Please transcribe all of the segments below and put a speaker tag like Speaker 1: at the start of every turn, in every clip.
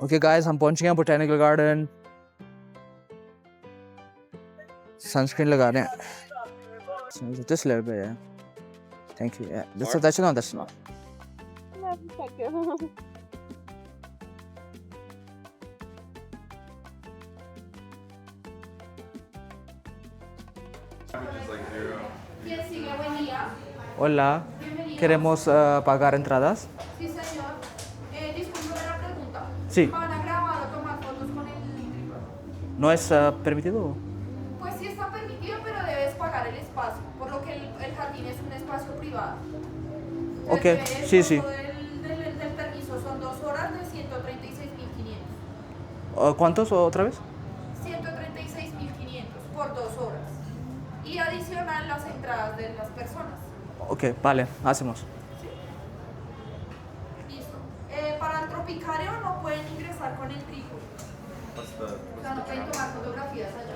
Speaker 1: Okay guys, I'm punching at Botanical Garden. Sunscreen लगा रहे हैं. Just a little bit, yeah. Thank you. Yeah. That's enough.
Speaker 2: Thank you.
Speaker 1: Hola. ¿Queremos pagar entradas?
Speaker 2: Sí, señor. Disculpe una pregunta.
Speaker 1: Sí.
Speaker 2: ¿Van a grabar o tomar fotos con el trípode?
Speaker 1: ¿No es permitido?
Speaker 2: Pues sí está permitido, pero debes pagar el espacio, por lo que el jardín es un espacio privado.
Speaker 1: Ok,
Speaker 2: Entonces,
Speaker 1: sí,
Speaker 2: el
Speaker 1: sí.
Speaker 2: costo del permiso son 2 horas de 136.500.
Speaker 1: ¿Cuántos otra vez?
Speaker 2: 136.500 por 2 horas. Y adicional las entradas de las personas.
Speaker 1: Ok, vale, hacemos.
Speaker 2: Listo. Para el tropicario no pueden ingresar con el trípode. O sea, no pueden tomar fotografías allá.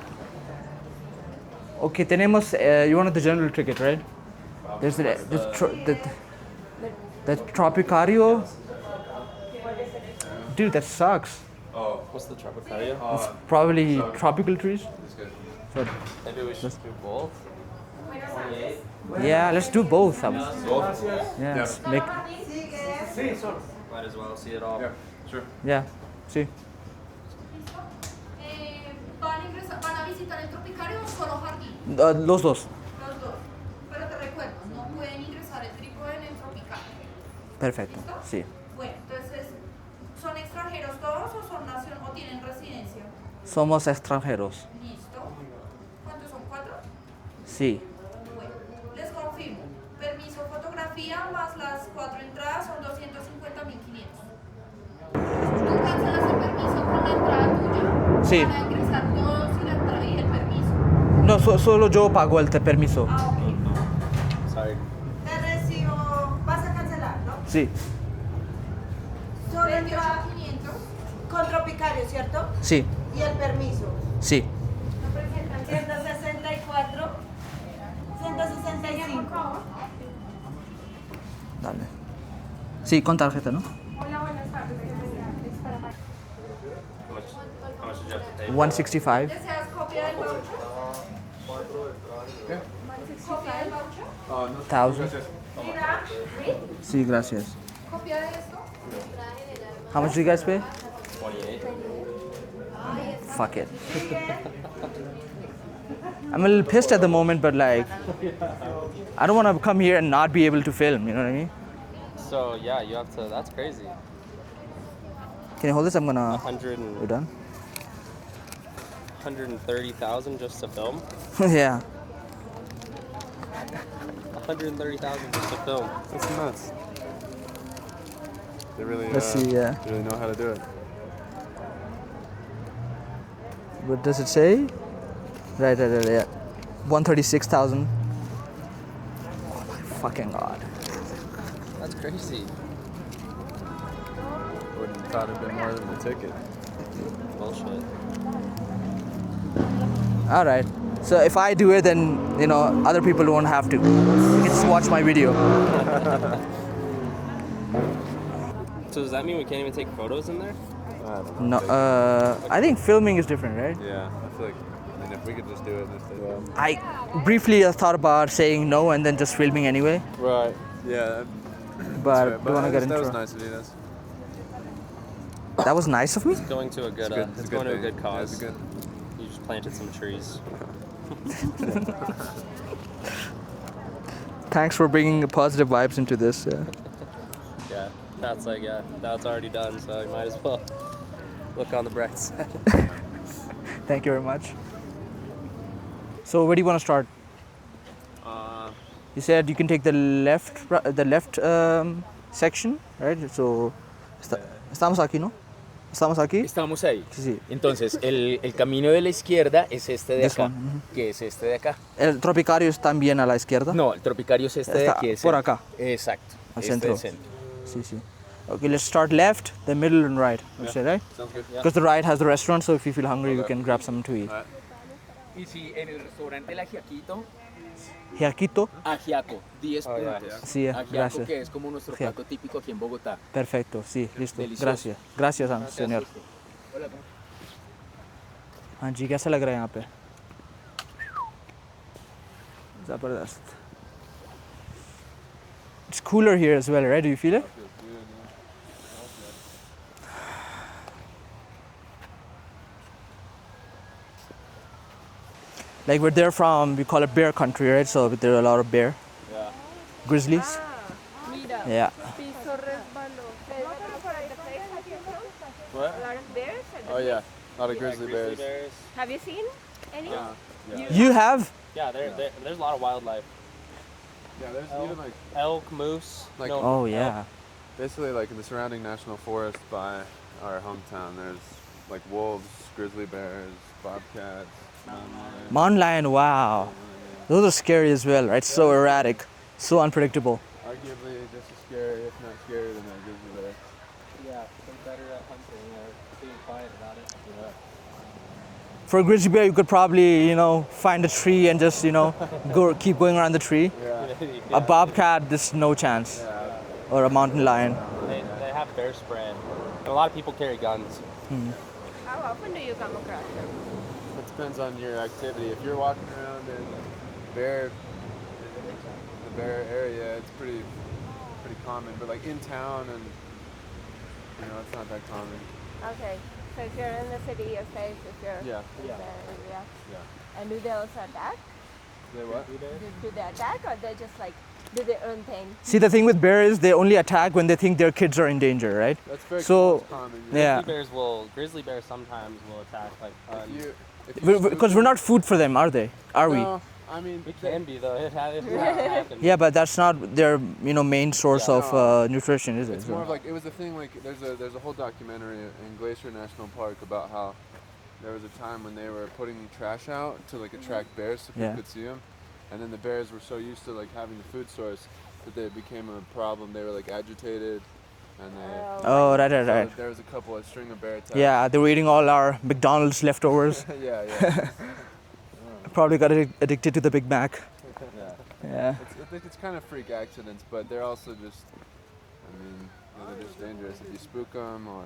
Speaker 1: Ok, tenemos, you wanted the general ticket, right? There's the Tropicario. Dude, that sucks.
Speaker 3: Oh, what's the Tropicario?
Speaker 1: It's probably tropical trees. So,
Speaker 3: Maybe we should do both. 28.
Speaker 1: yeah, let's do both.
Speaker 3: Both?
Speaker 1: Yeah, let's make,
Speaker 3: Might as well see it all.
Speaker 4: Yeah, sure.
Speaker 1: yeah, sí.
Speaker 2: ¿Listo? ¿Van a visitar el tropicario o solo jardín?
Speaker 1: Los dos.
Speaker 2: Los dos. Pero te recuerdo, no pueden ingresar el trípode en el tropicario.
Speaker 1: Perfecto,
Speaker 2: ¿Listo?
Speaker 1: sí.
Speaker 2: Bueno, entonces, ¿son extranjeros todos o son o tienen residencia?
Speaker 1: Somos extranjeros.
Speaker 2: Listo. ¿Cuántos son? 4?
Speaker 1: Sí.
Speaker 2: Bueno, les confirmo. Permiso fotografía más las 4 entradas son 250.500. ¿Tú cancelas el permiso con la entrada tuya?
Speaker 1: Sí.
Speaker 2: Van a ingresar todos y la entrada y el permiso.
Speaker 1: No, solo yo pago el permiso.
Speaker 2: Ah, ok.
Speaker 3: Sorry.
Speaker 5: Te recibo, vas a cancelar, ¿no?
Speaker 1: Sí.
Speaker 5: Solo entrada
Speaker 2: 28.500.
Speaker 5: con Tropicario, ¿cierto?
Speaker 1: Sí.
Speaker 5: Y el permiso.
Speaker 1: Sí.
Speaker 5: 164, 165.
Speaker 1: Dale. Sí, con tarjeta, ¿no?
Speaker 2: Hola, buenas tardes. Es para
Speaker 3: How much did you have to pay?
Speaker 1: 165.
Speaker 2: ¿Deseas copia del voucher? ¿Copia del voucher?
Speaker 4: No,
Speaker 1: 1000.
Speaker 2: Mira,
Speaker 1: Sí, gracias.
Speaker 2: ¿copia de esto?
Speaker 1: How much do you guys pay?
Speaker 3: 28.
Speaker 1: Fuck it. I'm a little pissed at the moment, but like, I don't want to come here and not be able to film, you know what I mean?
Speaker 3: So, yeah, you have to, that's crazy.
Speaker 1: Can you hold this? I'm gonna,
Speaker 3: 100
Speaker 1: we're
Speaker 3: and,
Speaker 1: done?
Speaker 3: 130,000 just to film?
Speaker 1: Yeah.
Speaker 3: 130,000 just to film.
Speaker 4: That's nuts. They really,
Speaker 1: Let's see, yeah.
Speaker 4: they really know how to do it.
Speaker 1: What does it say? Right, yeah. 136,000. Oh my fucking god.
Speaker 3: That's crazy.
Speaker 4: Wouldn't have thought it'd been more than the ticket.
Speaker 3: Bullshit.
Speaker 1: All right. So if I do it, then, you know, other people won't have to. You can just watch my video.
Speaker 3: So does that mean we can't even take photos in there?
Speaker 4: I don't know.
Speaker 1: No, I think filming is different, right?
Speaker 4: Yeah, I feel like, I mean, if we could just do it,
Speaker 1: I briefly thought about saying no and then just filming anyway,
Speaker 4: Right. Yeah.
Speaker 1: but don't want to get
Speaker 4: that
Speaker 1: into
Speaker 4: was
Speaker 1: it.
Speaker 4: nice of you. That's
Speaker 1: That was nice of me.
Speaker 3: Going to a good,
Speaker 4: it's
Speaker 3: it's going to a
Speaker 4: thing.
Speaker 3: good
Speaker 4: Yeah,
Speaker 3: cause.
Speaker 4: it's good.
Speaker 3: You just planted some trees.
Speaker 1: Thanks for bringing positive vibes into this.
Speaker 3: Yeah, that's like, yeah, that's already done, so you might as well look on the bright side.
Speaker 1: Thank you very much. So where do you want to start? You said you can take the left section, right? So estamos aquí, ¿no? Estamos aquí.
Speaker 6: Estamos ahí.
Speaker 1: Sí, sí.
Speaker 6: Entonces, el camino de la izquierda es este de
Speaker 1: This
Speaker 6: acá,
Speaker 1: one,
Speaker 6: que es este de acá.
Speaker 1: El tropicario es también a la izquierda.
Speaker 6: No, el tropicario es este de
Speaker 1: Está
Speaker 6: aquí.
Speaker 1: por acá.
Speaker 6: Exacto.
Speaker 1: Al
Speaker 6: Este
Speaker 1: centro.
Speaker 6: del centro.
Speaker 1: Sí, sí. Okay, let's start left, then middle, and right. Let's say, right?
Speaker 4: Sounds good.
Speaker 1: Because the right has the restaurant, so if you feel hungry, you can grab something to eat.
Speaker 6: Y si en el restaurante El Ajiaquito
Speaker 1: Hiaquito.
Speaker 6: Ajiaco, 10
Speaker 3: Oh, yeah.
Speaker 6: puntos.
Speaker 1: Sí,
Speaker 6: Ajiaco,
Speaker 1: gracias.
Speaker 6: que es como nuestro
Speaker 1: Ajiaco.
Speaker 6: plato típico aquí en Bogotá.
Speaker 1: Perfecto, sí, listo.
Speaker 6: Delicioso.
Speaker 1: Gracias. Gracias, señor.
Speaker 6: Hola.
Speaker 1: हाँ जी कैसा लग रहा है यहाँ पे ज़बरदस्त It's cooler here as well, right? Do you feel it? Like we're there from, we call it bear country, right? So there are a lot of bear.
Speaker 4: Yeah.
Speaker 1: Grizzlies.
Speaker 2: Mira.
Speaker 1: Yeah.
Speaker 2: Piso resbaló.
Speaker 4: What?
Speaker 2: A lot of bears.
Speaker 4: Oh yeah. A lot of grizzly bears.
Speaker 2: Have you seen any?
Speaker 1: You have?
Speaker 3: Yeah, there's a lot of wildlife.
Speaker 4: Yeah, there's even like
Speaker 3: Elk, moose.
Speaker 4: Like-
Speaker 3: no,
Speaker 1: Oh yeah.
Speaker 4: basically like in the surrounding national forest by our hometown. There's like wolves, grizzly bears, bobcats.
Speaker 1: Mountain lion, wow. Those are scary as well, right? So erratic, so unpredictable.
Speaker 4: Arguably just as scary, if not scarier than a grizzly bear.
Speaker 3: Yeah, they're better at hunting or being quiet about it.
Speaker 1: For a grizzly bear, you could probably, find a tree and just, keep going around the tree.
Speaker 4: Yeah.
Speaker 1: A bobcat, there's no chance. Or a mountain lion.
Speaker 3: They have bear spray. And a lot of people carry guns.
Speaker 2: How often do you come across them?
Speaker 4: It depends on your activity. If you're walking around in the bear area, it's pretty common. But like in town and it's not that common.
Speaker 2: Okay. So if you're in the city, you're safe. If you're
Speaker 4: Yeah.
Speaker 2: in the area.
Speaker 4: Yeah.
Speaker 2: And do they also attack?
Speaker 4: They what?
Speaker 2: Do they attack or they just like do their own thing?
Speaker 1: See, the thing with bears is they only attack when they think their kids are in danger, right?
Speaker 4: That's very
Speaker 1: So,
Speaker 4: common.
Speaker 1: yeah.
Speaker 3: Grizzly bears sometimes will attack like
Speaker 4: If you
Speaker 1: Because we're not food for them, are they? Are we?
Speaker 4: No, I mean,
Speaker 3: we can be though. It happens.
Speaker 1: Yeah, but that's not their, main source
Speaker 3: Yeah.
Speaker 1: of nutrition, is it?
Speaker 4: it's more of like it was a thing. Like there's a whole documentary in Glacier National Park about how there was a time when they were putting trash out to like attract bears so people
Speaker 1: Yeah.
Speaker 4: could see them, and then the bears were so used to like having the food source that they became a problem. They were like agitated, and they.
Speaker 1: Oh, right.
Speaker 4: So there was a couple of string of bear attacks.
Speaker 1: Yeah, they were eating all our McDonald's leftovers.
Speaker 4: yeah.
Speaker 1: Probably got addicted to the Big Mac.
Speaker 4: Yeah.
Speaker 1: Yeah.
Speaker 4: It's kind of freak accidents, but they're also just, they're just dangerous. If you spook them or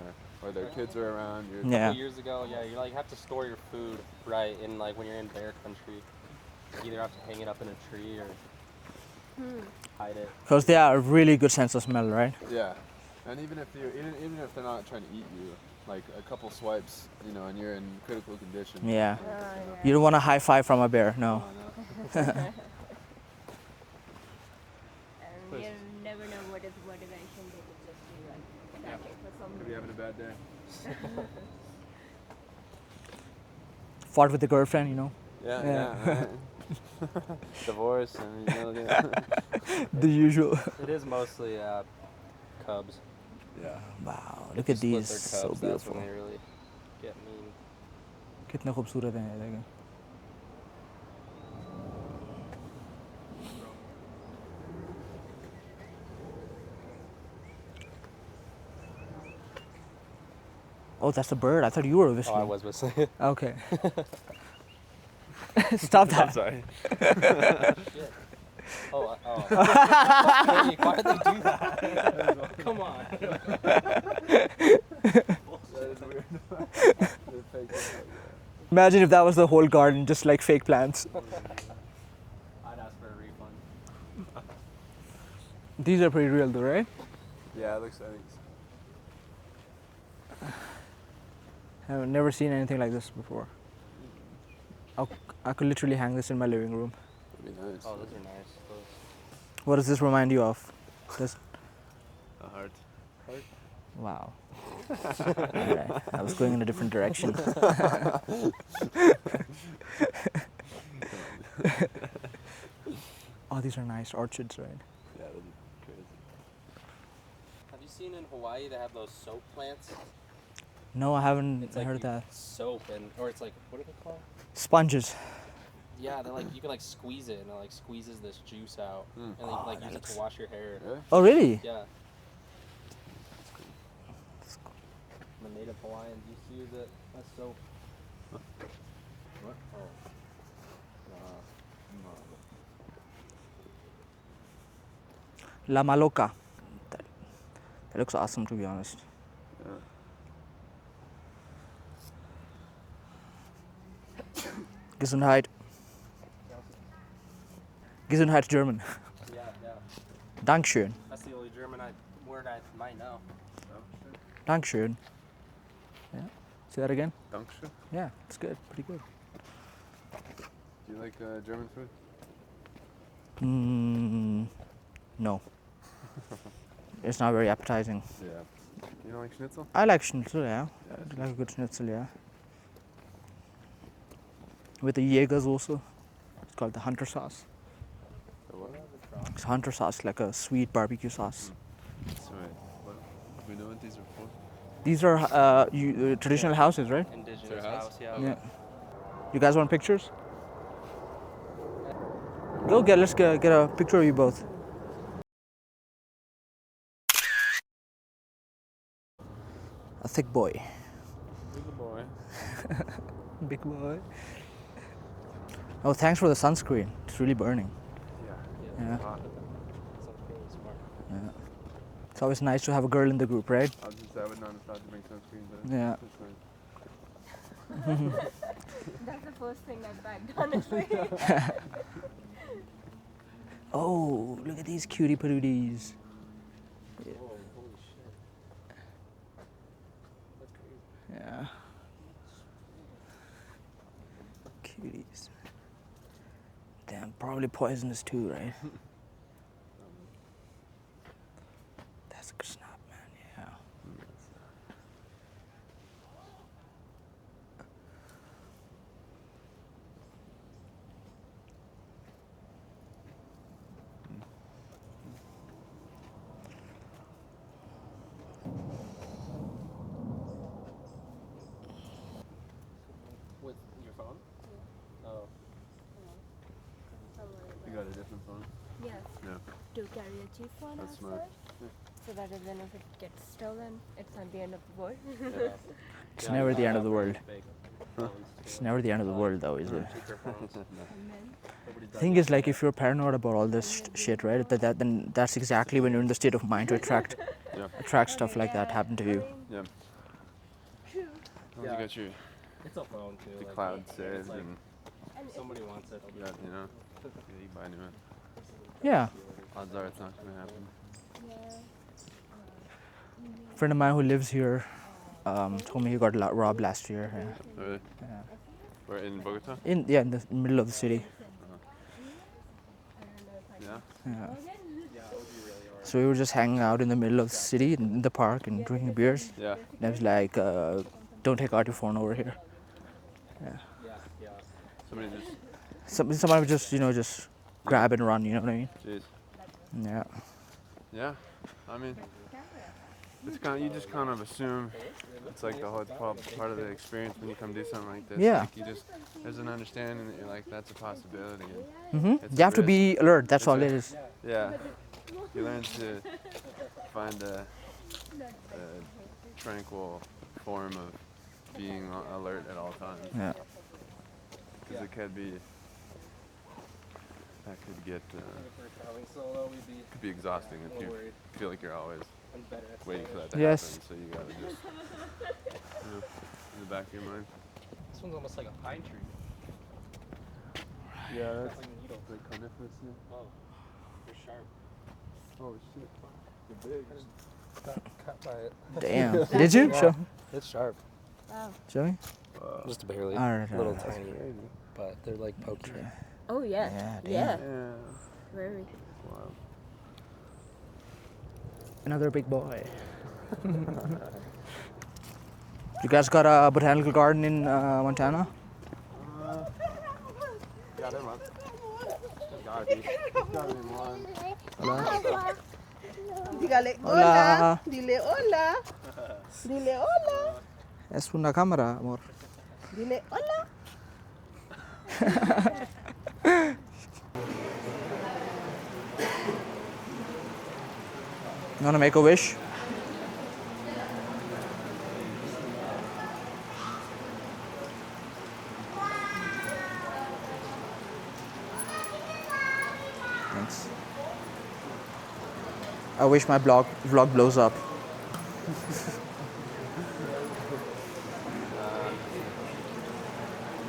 Speaker 4: their kids are around, you're...
Speaker 1: Yeah.
Speaker 3: A couple years ago, you like have to store your food right in like when you're in bear country. You either have to hang it up in a tree or hide it.
Speaker 1: Because they are a really good sense of smell, right?
Speaker 4: Yeah. And even if they're not trying to eat you, like a couple swipes, and you're in critical condition.
Speaker 1: Yeah. You don't want a high five from a bear, no.
Speaker 2: And you never know what eventually they could just be like attacking for some
Speaker 4: Could be having a bad day.
Speaker 1: Fought with the girlfriend,
Speaker 4: Yeah. Right. Divorce and
Speaker 1: The usual.
Speaker 3: It is mostly cubs.
Speaker 4: yeah.
Speaker 1: Wow, look
Speaker 3: They
Speaker 1: at
Speaker 3: split
Speaker 1: these,
Speaker 3: their
Speaker 1: so
Speaker 3: cubs, that's
Speaker 1: beautiful.
Speaker 3: when they really get mean.
Speaker 1: कितने खूबसूरत हैं ये देखें. Oh, that's a bird. I thought you were
Speaker 3: Oh,
Speaker 1: whistling.
Speaker 3: I was whistling.
Speaker 1: Okay. Stop that.
Speaker 4: I'm sorry.
Speaker 3: Oh. Why did they do that? Come on.
Speaker 1: Imagine if that was the whole garden, just like fake plants.
Speaker 3: I'd ask for a refund.
Speaker 1: These are pretty real though, right?
Speaker 4: Yeah, it looks like
Speaker 1: I've never seen anything like this before. I could literally hang this in my living room.
Speaker 4: it'd be nice.
Speaker 3: Oh, those are nice.
Speaker 1: What does this remind you of? This,
Speaker 4: A heart.
Speaker 1: wow. Alright, I was going in a different direction. Oh, these are nice orchids, right?
Speaker 4: Yeah, that'd be crazy.
Speaker 3: Have you seen in Hawaii they have those soap plants?
Speaker 1: No, I haven't
Speaker 3: It's like
Speaker 1: heard that.
Speaker 3: soap or it's like, what are they called?
Speaker 1: Sponges.
Speaker 3: Yeah, they're like, you can like squeeze it and it like squeezes this juice out. And then you can like use it to wash your hair.
Speaker 4: Really?
Speaker 1: Oh, really?
Speaker 3: Yeah. The native Hawaiians used to use it as soap.
Speaker 4: What?
Speaker 3: Oh.
Speaker 1: La Maloca. That looks awesome, to be honest. Gesundheit. Gesundheit German.
Speaker 3: Yeah, yeah.
Speaker 1: Dankeschön.
Speaker 3: That's the only German word I might know.
Speaker 1: Dankeschön. Yeah. Say that again.
Speaker 4: Dankeschön.
Speaker 1: Yeah, it's good. Pretty good.
Speaker 4: Do you like German food?
Speaker 1: No. It's not very appetizing.
Speaker 4: Yeah. You don't like schnitzel?
Speaker 1: I like schnitzel, yeah. I like a good schnitzel, yeah. With the Jägers also. It's called the hunter sauce.
Speaker 4: The what?
Speaker 1: It's hunter sauce, like a sweet barbecue sauce.
Speaker 4: Sorry. What? Do we know what these are for?
Speaker 1: These are traditional houses, right?
Speaker 3: Indigenous
Speaker 4: house?
Speaker 3: house, yeah.
Speaker 1: Yeah. You guys want pictures? Let's get a picture of you both. A thick boy.
Speaker 4: Big boy.
Speaker 1: Big boy. Oh, thanks for the sunscreen. It's really burning.
Speaker 4: Yeah.
Speaker 1: Yeah.
Speaker 4: Hot.
Speaker 3: Sounds really smart.
Speaker 1: Yeah. It's always nice to have a girl in the group, right?
Speaker 4: I was just I would not have thought to bring sunscreen, but
Speaker 1: Yeah.
Speaker 4: it's fine.
Speaker 7: That's the first thing I bagged, honestly.
Speaker 1: Oh, look at these cutie patooties.
Speaker 3: Whoa, holy shit. That's crazy.
Speaker 1: Yeah. Cuties. Damn, probably poisonous too, right? That's a good snap, man. Yeah.
Speaker 3: With your phone? Oh.
Speaker 4: You got a different phone?
Speaker 7: Yes,
Speaker 4: Yeah.
Speaker 7: to carry a cheap one
Speaker 4: That's
Speaker 7: outside.
Speaker 4: smart.
Speaker 7: So that even if it gets stolen, it's not the end of the world.
Speaker 3: Yeah.
Speaker 1: It's never the end of the world.
Speaker 3: Big.
Speaker 1: It's never the end of the world, though, is it?
Speaker 3: Cheaper phones.
Speaker 1: The thing is, like, if you're paranoid about all this shit, right? Then that's exactly when you're in the state of mind to
Speaker 4: Yeah.
Speaker 1: attract stuff like that happen to you.
Speaker 4: Yeah.
Speaker 7: True.
Speaker 4: Well, you got your
Speaker 3: It's a phone too.
Speaker 4: the
Speaker 3: like,
Speaker 4: cloud
Speaker 3: it's
Speaker 4: saved
Speaker 3: like
Speaker 4: and
Speaker 3: if somebody wants it.
Speaker 4: you got, you know, you buy a new one.
Speaker 1: Yeah.
Speaker 4: Odds are it's not gonna happen.
Speaker 1: A friend of mine who lives here told me he got robbed last year. Yeah.
Speaker 4: Really?
Speaker 1: Yeah.
Speaker 4: We're in Bogota?
Speaker 1: In the middle of the city.
Speaker 4: Yeah.
Speaker 1: Yeah. So we were just hanging out in the middle of the city in the park and drinking beers.
Speaker 4: Yeah.
Speaker 1: And I was like, don't take out your phone over here.
Speaker 3: Yeah, yeah.
Speaker 4: Somebody just
Speaker 1: Somebody would just grab and run, you know what I mean?
Speaker 4: jeez.
Speaker 1: Yeah.
Speaker 4: Yeah. I mean it's you just kind of assume it's like the whole part of the experience when you come do something like this.
Speaker 1: Yeah.
Speaker 4: Like you just there's an understanding that you're like that's a possibility. It's
Speaker 1: You have to
Speaker 4: risk.
Speaker 1: be alert, that's
Speaker 4: It's
Speaker 1: all
Speaker 4: a-
Speaker 1: it is.
Speaker 4: Yeah. You learn to find a tranquil form of being alert at all times.
Speaker 1: Yeah.
Speaker 4: Because it could be, that could get,
Speaker 3: If we're traveling solo, we'd be
Speaker 4: could be exhausting
Speaker 3: a
Speaker 4: if
Speaker 3: little
Speaker 4: you
Speaker 3: worried.
Speaker 4: feel like you're always
Speaker 3: I'm better at
Speaker 4: waiting for that to
Speaker 1: Yes.
Speaker 4: happen. So you gotta just, in the back of your mind.
Speaker 3: This one's almost like a pine tree.
Speaker 4: Yeah,
Speaker 3: It's like a needle.
Speaker 4: like coniferous.
Speaker 3: Oh, you're sharp.
Speaker 4: Oh shit. You're big.
Speaker 3: Got cut by it.
Speaker 1: Damn. Did you? Show,
Speaker 3: It's sharp.
Speaker 1: show me.
Speaker 3: Just barely.
Speaker 1: Alright,
Speaker 3: little
Speaker 1: alright.
Speaker 3: tiny, but they're like poking.
Speaker 7: Oh yeah.
Speaker 1: Yeah, damn.
Speaker 7: Yeah.
Speaker 4: Yeah.
Speaker 7: Very.
Speaker 4: Wow.
Speaker 1: Another big boy. You guys got a botanical garden in Montana?
Speaker 4: Yeah, there must. There's gotta be. There's gotta be one.
Speaker 8: Dígale
Speaker 1: Hola.
Speaker 8: hola. Dile hola. Dile hola.
Speaker 1: Es una cámara, amor.
Speaker 8: Dile hola.
Speaker 1: You wanna make a wish? Thanks. I wish my vlog blows up.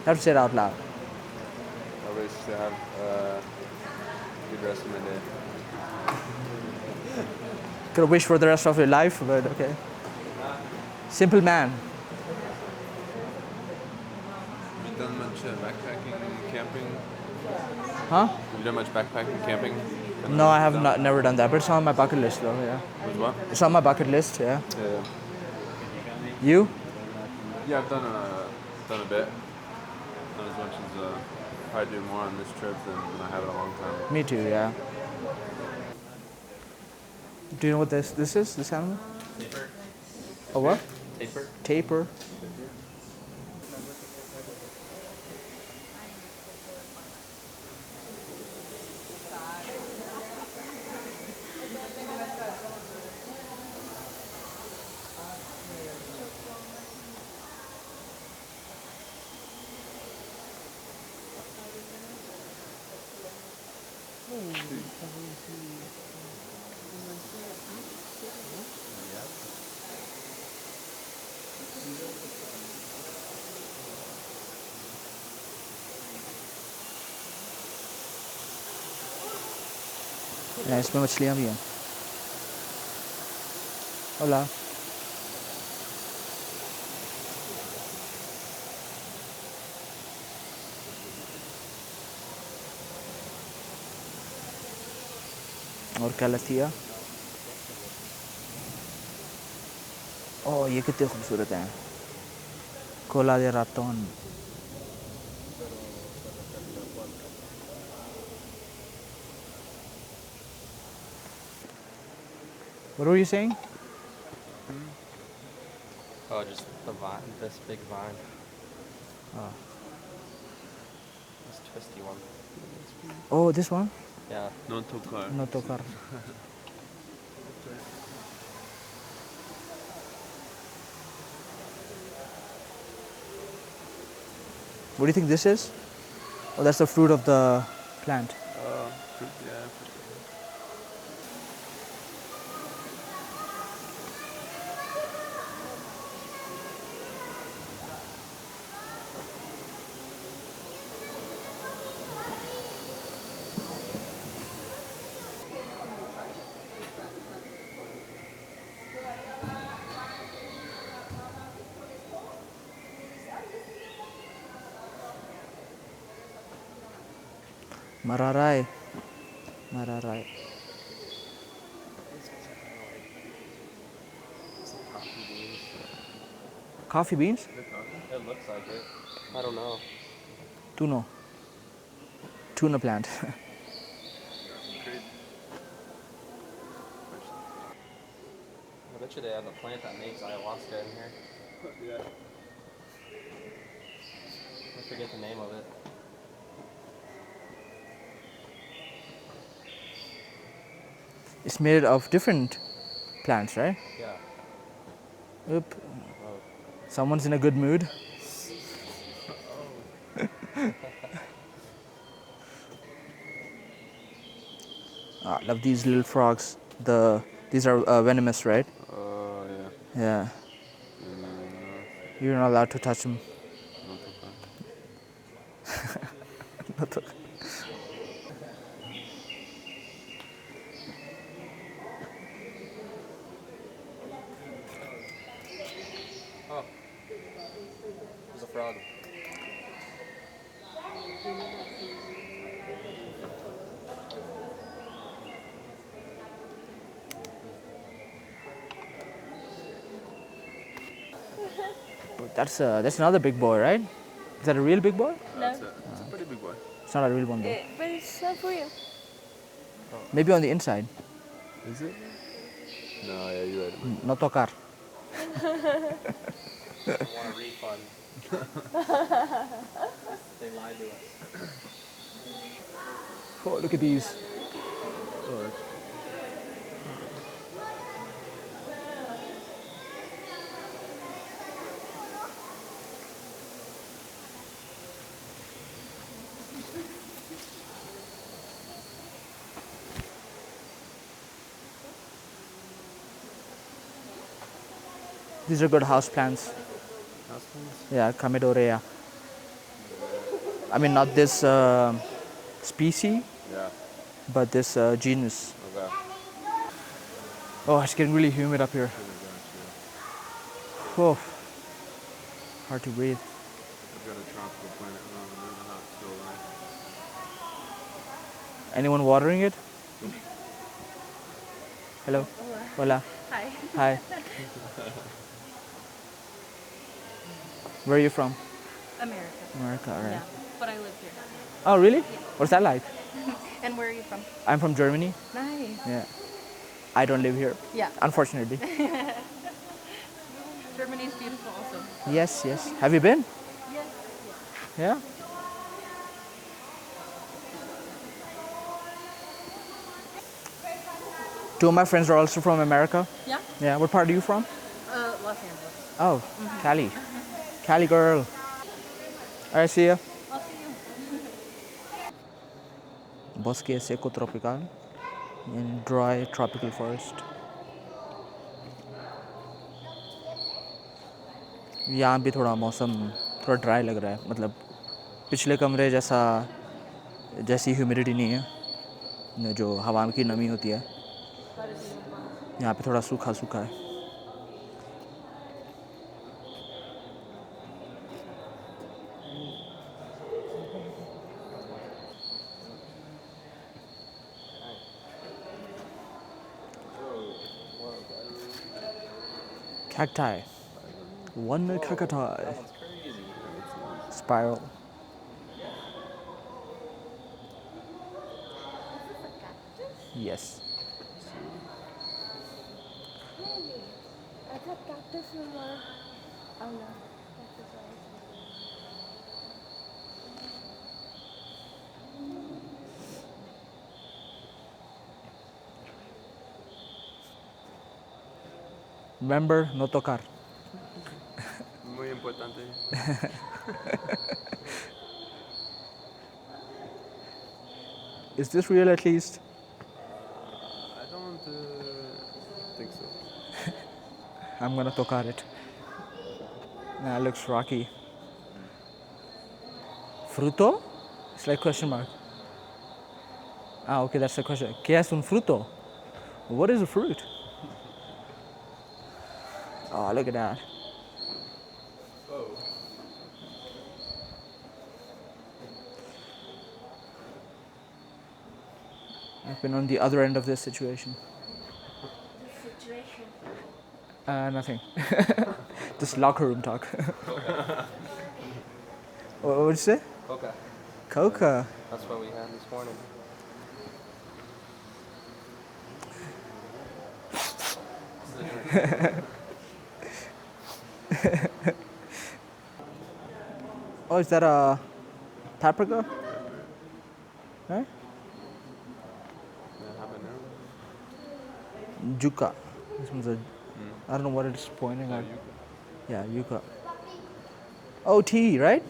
Speaker 1: Have to say it out loud.
Speaker 4: I wish to have a good rest of my day.
Speaker 1: Could wish for the rest of your life, but okay. Simple man.
Speaker 4: Have you done much backpacking, camping?
Speaker 1: Huh?
Speaker 4: Have you done much backpacking, camping?
Speaker 1: No, I have not, never done that, but it's on my bucket list though, yeah.
Speaker 4: With what?
Speaker 1: It's on my bucket list, yeah.
Speaker 4: Yeah.
Speaker 1: You?
Speaker 4: Yeah, I've done a bit. Not as much as probably do more on this trip than I have in a long time.
Speaker 1: Me too, yeah. Do you know what this is, this animal?
Speaker 3: Taper.
Speaker 1: A what?
Speaker 3: Taper.
Speaker 1: Taper. Yeah, इसमें मछलियाँ भी हैं. Hola. और क्या लतिया? ओह ये कितने खूबसूरत हैं. कोला दे रातोन. What were you saying?
Speaker 3: Oh, just the vine, this big vine.
Speaker 1: Oh.
Speaker 3: This twisty one.
Speaker 1: Oh, this one?
Speaker 3: Yeah.
Speaker 4: No tocar.
Speaker 1: No tocar. What do you think this is? Oh, that's the fruit of the plant.
Speaker 4: Fruit, yeah.
Speaker 1: Mararai. Mararai. Coffee beans?
Speaker 3: It looks like it. I don't know.
Speaker 1: Tuno. Tuna plant.
Speaker 3: I bet you they have a plant that makes ayahuasca in here.
Speaker 4: Yeah.
Speaker 3: I forget the name of it.
Speaker 1: It's made of different plants, right?
Speaker 3: Yeah.
Speaker 1: Oop.
Speaker 3: Oh.
Speaker 1: Someone's in a good mood. I love these little frogs. These are venomous, right?
Speaker 4: Oh, yeah.
Speaker 1: Yeah.
Speaker 4: And,
Speaker 1: You're not allowed to touch them.
Speaker 4: no tocar.
Speaker 3: Oh. There's a frog.
Speaker 1: But that's another big boy, right? Is that a real big boy?
Speaker 7: No,
Speaker 4: It's a pretty big boy.
Speaker 1: It's not a real one though.
Speaker 7: but it's not real.
Speaker 1: Maybe on the inside.
Speaker 4: Is it? No, yeah, you're right.
Speaker 1: No tocar.
Speaker 3: I want a refund. They lied to us.
Speaker 1: Oh, look at these.
Speaker 4: Oh, that's
Speaker 1: These are good house plants.
Speaker 4: House plants?
Speaker 1: Yeah, Comedorea. I mean, not this species,
Speaker 4: Yeah.
Speaker 1: but this genus.
Speaker 4: Okay.
Speaker 1: Oh, it's getting really humid up here.
Speaker 4: Oh my gosh, yeah.
Speaker 1: Oh, hard to breathe.
Speaker 4: I've got a tropical plant around the moon, not still alive.
Speaker 1: Anyone watering it? Hello. Hola.
Speaker 7: Hi.
Speaker 1: Hi. Where are you from?
Speaker 7: America.
Speaker 1: America, all right.
Speaker 7: Yeah, but I live here.
Speaker 1: Oh, really? What's that like?
Speaker 7: And where are you from?
Speaker 1: I'm from Germany.
Speaker 7: Nice.
Speaker 1: Yeah. I don't live here,
Speaker 7: Yeah.
Speaker 1: unfortunately.
Speaker 7: Germany is beautiful also.
Speaker 1: Yes, yes. Have you been?
Speaker 7: Yes.
Speaker 1: Yeah. Two of my friends are also from America.
Speaker 7: Yeah?
Speaker 1: Yeah. What part are you from?
Speaker 7: Los Angeles.
Speaker 1: Oh, Cali. Cali girl. All right, see ya.
Speaker 7: I'll see you.
Speaker 1: Bosque seco tropical in dry tropical forest. यहाँ भी थोड़ा मौसम थोड़ा dry लग रहा है, मतलब पिछले कमरे जैसा जैसी ह्यूमिडिटी नहीं है, जो हवा की नमी होती है. यहाँ पे थोड़ा सूखा सूखा है. Cacti. One cacti. Spiral. Yes.
Speaker 7: I thought cactus were more. Oh no. Cactus are
Speaker 1: Remember, no tocar.
Speaker 4: Muy importante.
Speaker 1: Is this real at least?
Speaker 4: I don't think so.
Speaker 1: I'm gonna tocar it. Nah, it looks rocky. Fruto? It's like question mark. Ah, okay, that's the question. ¿Qué es un fruto? What is a fruit? Oh, look at that. I've been on the other end of this situation. Nothing. Just locker room talk. What would you say?
Speaker 3: Okay.
Speaker 1: Coca.
Speaker 3: That's what we had this morning.
Speaker 1: Oh, is that a paprika? Right? Yuca. This one's a. I don't know what it's pointing at. Yeah, yuca. Oh, tea, right?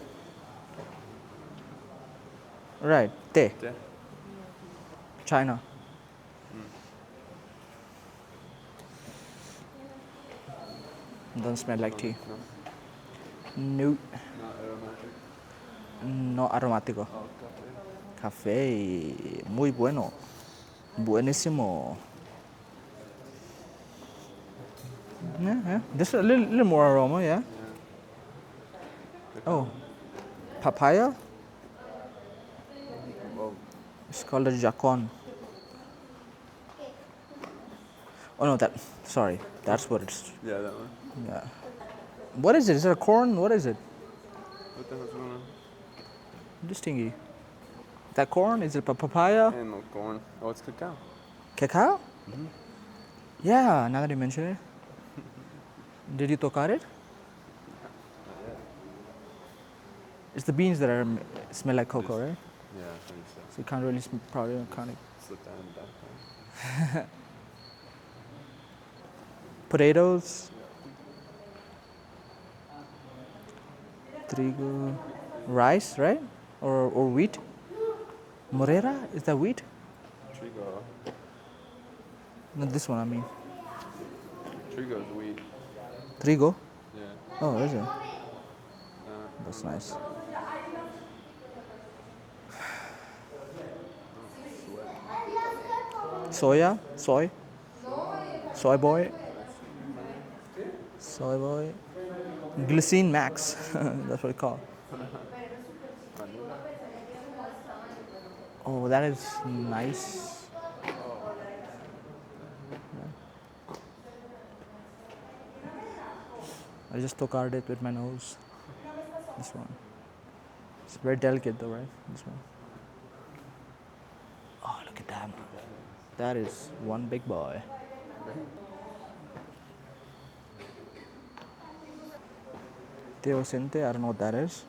Speaker 1: Right, te. China. Doesn't smell like tea. No. No aromático. Café. Muy bueno. Buenísimo. Yeah. Just a little more aroma, yeah. Oh, papaya. It's called a jacon. Oh no, sorry, that's what it's.
Speaker 4: Yeah, that one.
Speaker 1: Yeah. What is it? Is it a corn? What is it?
Speaker 4: What the hell's going on?
Speaker 1: This thingy. That corn? Is it papaya?
Speaker 4: And no corn. Oh, it's cacao.
Speaker 1: Cacao? Yeah, now that you mention it. Did you tocar it? It's the beans that smell like cocoa, right?
Speaker 4: Yeah, I think so.
Speaker 1: So you can't really probably can't.
Speaker 4: Slip down in the background.
Speaker 1: Potatoes. Trigo. Rice, right? Or wheat. Morera? Is that wheat?
Speaker 4: Trigo.
Speaker 1: Not this one, I mean.
Speaker 4: Trigo's wheat.
Speaker 1: 3 go?
Speaker 4: Yeah.
Speaker 1: Oh, is it? That's nice. Soy? Soy boy? Soy boy? Glycine max. That's what it's called. Oh, that is nice. I just took out it with my nose. This one. It's very delicate though, right? This one. Oh, look at that. That is one big boy. Teosinte, I don't know what that is.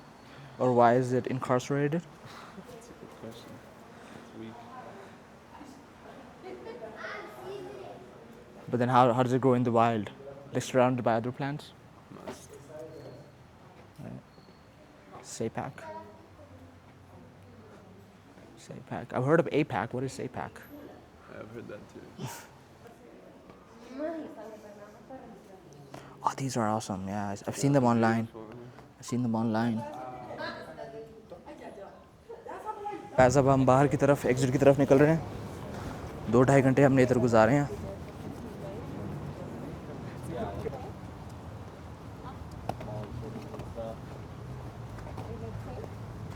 Speaker 1: Or why is it incarcerated?
Speaker 4: That's a good question. It's weak.
Speaker 1: But then how does it grow in the wild? Like surrounded by other plants?
Speaker 4: Must.
Speaker 1: Sapac. Sapac. I've heard of APAC. What is Sapac?
Speaker 4: I've heard that too.
Speaker 1: Oh, these are awesome. Yeah, I've seen them online. I've seen them online. As अब हम बाहर की तरफ exit की तरफ निकल रहे हैं 2-2.5 घंटे हमने इधर गुजारे हैं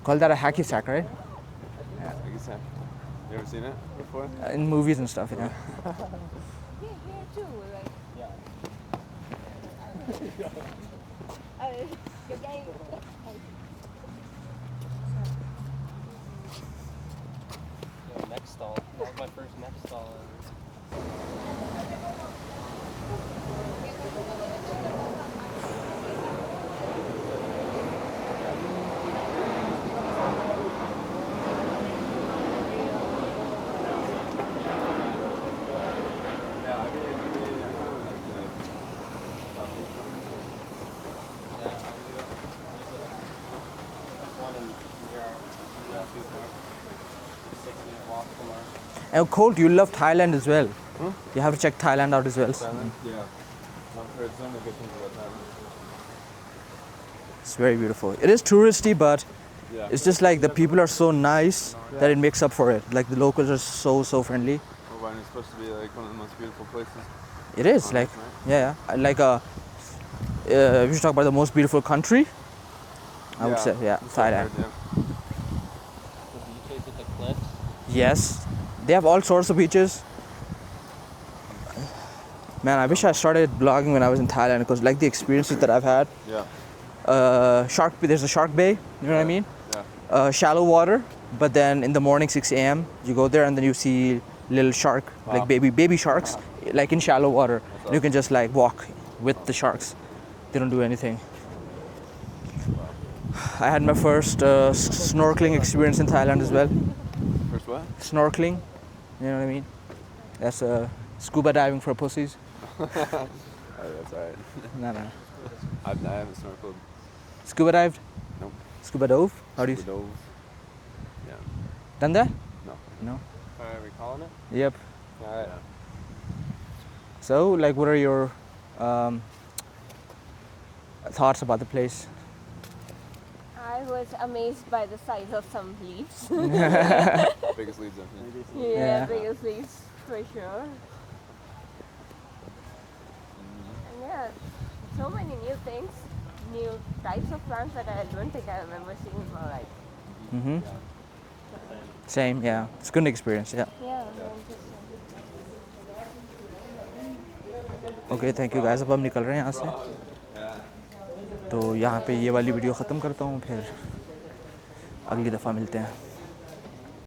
Speaker 1: Call that a hacky sack, right?
Speaker 4: Hacky sack. You ever seen it before?
Speaker 1: In movies and stuff, yeah.
Speaker 7: Here too, like. You're getting.
Speaker 3: Neck stall. That was my first neck stall ever.
Speaker 1: And Colt, you love Thailand as well. You have to check Thailand out as well.
Speaker 4: Thailand? Yeah. I've heard so many good things about Thailand.
Speaker 1: It's very beautiful. It is touristy, but
Speaker 4: Yeah.
Speaker 1: it's just like the people are so nice that it makes up for it. Like the locals are so friendly.
Speaker 4: Irvine is supposed to be like one of the most beautiful places.
Speaker 1: It is like, yeah, like if you talk about the most beautiful country, I would say, yeah,
Speaker 4: that's what I
Speaker 1: Thailand.
Speaker 4: heard, yeah.
Speaker 3: The beaches with the cliffs.
Speaker 1: Yes, they have all sorts of beaches. Man, I wish I started blogging when I was in Thailand because like the experiences that I've had.
Speaker 4: Yeah.
Speaker 1: There's a shark bay, you know what I mean?
Speaker 4: Yeah.
Speaker 1: Shallow water, but then in the morning 6 a.m. you go there and then you see little shark, like baby sharks, like in shallow water. And you can just like walk with the sharks. They don't do anything. I had my first snorkeling experience in Thailand as well.
Speaker 4: First what?
Speaker 1: Snorkeling, you know what I mean? That's scuba diving for pussies.
Speaker 4: Oh, that's alright.
Speaker 1: No.
Speaker 4: I haven't snorkeled.
Speaker 1: Scuba dived?
Speaker 4: Nope.
Speaker 1: Scuba dove? How do you
Speaker 4: Scuba dove. Yeah.
Speaker 1: done that?
Speaker 4: No.
Speaker 1: No.
Speaker 3: Are we calling it?
Speaker 1: Yep.
Speaker 3: Alright.
Speaker 1: So, like, what are your thoughts about the place?
Speaker 7: I was amazed by the size of some leaves.
Speaker 4: Biggest leads I've seen.
Speaker 1: Yeah.
Speaker 7: Biggest leaves for sure. And yeah, so many new things, new types of plants that I don't think I remember seeing in my life.
Speaker 1: Mm-hmm. Same, yeah. It's a good experience, yeah.
Speaker 7: Yeah, very interesting.
Speaker 1: Okay thank you guys अब हम निकल रहे हैं यहाँ से तो यहाँ पे ये वाली वीडियो ख़त्म करता हूँ फिर अगली दफ़ा मिलते हैं